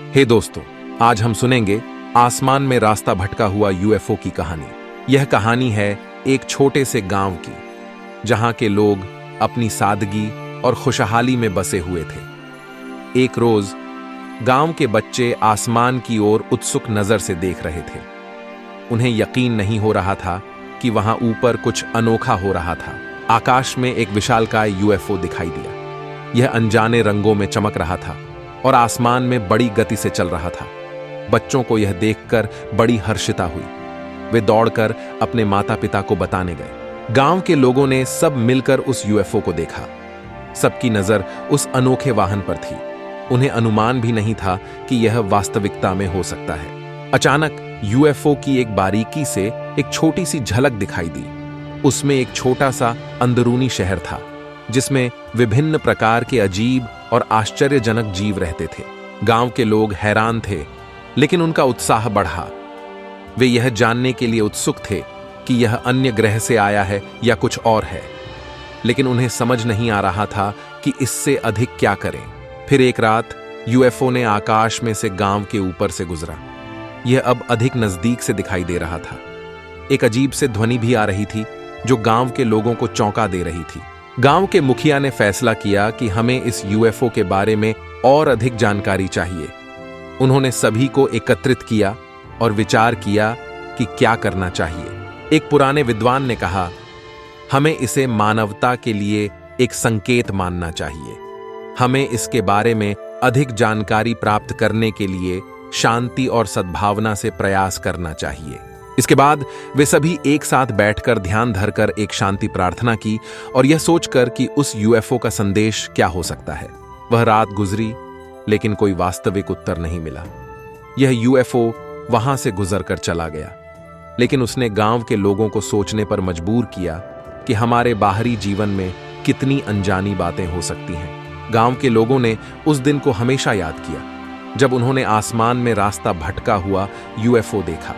हे दोस्तों, आज हम सुनेंगे आसमान में रास्ता भटका हुआ यूएफओ की कहानी। यह कहानी है एक छोटे से गांव की, जहां के लोग अपनी सादगी और खुशहाली में बसे हुए थे। एक रोज गांव के बच्चे आसमान की ओर उत्सुक नजर से देख रहे थे। उन्हें यकीन नहीं हो रहा था कि वहां ऊपर कुछ अनोखा हो रहा था। आकाश में एक विशालकाय यूएफओ दिखाई दिया। यह अनजाने रंगों में चमक रहा था और आसमान में बड़ी गति से चल रहा था। बच्चों को यह देखकर बड़ी हर्षिता हुई। वे दौड़कर अपने माता पिता को बताने गए। गांव के लोगों ने सब मिलकर उस यूएफओ को देखा। सबकी नजर उस अनोखे वाहन पर थी। उन्हें अनुमान भी नहीं था कि यह वास्तविकता में हो सकता है। अचानक यूएफओ की एक बारीकी से एक छोटी सी झलक दिखाई दी। उसमें एक छोटा सा अंदरूनी शहर था, जिसमें विभिन्न प्रकार के अजीब और आश्चर्यजनक जीव रहते थे। गांव के लोग हैरान थे, लेकिन उनका उत्साह बढ़ा। वे यह जानने के लिए उत्सुक थे कि यह अन्य ग्रह से आया है या कुछ और है, लेकिन उन्हें समझ नहीं आ रहा था कि इससे अधिक क्या करें। फिर एक रात यूएफओ ने आकाश में से गांव के ऊपर से गुजरा। यह अब अधिक नजदीक से दिखाई दे रहा था। एक अजीब से ध्वनि भी आ रही थी, जो गांव के लोगों को चौंका दे रही थी। गांव के मुखिया ने फैसला किया कि हमें इस यूएफओ के बारे में और अधिक जानकारी चाहिए। उन्होंने सभी को एकत्रित किया और विचार किया कि क्या करना चाहिए। एक पुराने विद्वान ने कहा, हमें इसे मानवता के लिए एक संकेत मानना चाहिए। हमें इसके बारे में अधिक जानकारी प्राप्त करने के लिए शांति और सद्भावना से प्रयास करना चाहिए। इसके बाद वे सभी एक साथ बैठकर ध्यान धरकर एक शांति प्रार्थना की और यह सोचकर कि उस यूएफओ का संदेश क्या हो सकता है। वह रात गुजरी, लेकिन कोई वास्तविक उत्तर नहीं मिला। यह यूएफओ वहां से गुजरकर चला गया, लेकिन उसने गांव के लोगों को सोचने पर मजबूर किया कि हमारे बाहरी जीवन में कितनी अनजानी बातें हो सकती हैं। गांव के लोगों ने उस दिन को हमेशा याद किया, जब उन्होंने आसमान में रास्ता भटका हुआ यूएफओ देखा।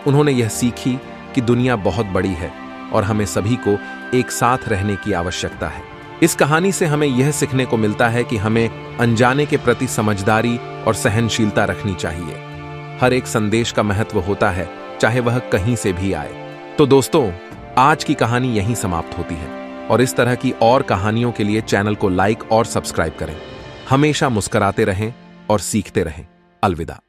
उन्होंने यह सीखी कि दुनिया बहुत बड़ी है और हमें सभी को एक साथ रहने की आवश्यकता है। इस कहानी से हमें यह सीखने को मिलता है कि हमें अनजाने के प्रति समझदारी और सहनशीलता रखनी चाहिए। हर एक संदेश का महत्व होता है, चाहे वह कहीं से भी आए। तो दोस्तों, आज की कहानी यहीं समाप्त होती है और इस तरह की और कहानियों के लिए चैनल को लाइक और सब्सक्राइब करें। हमेशा मुस्कुराते रहें और सीखते रहें। अलविदा।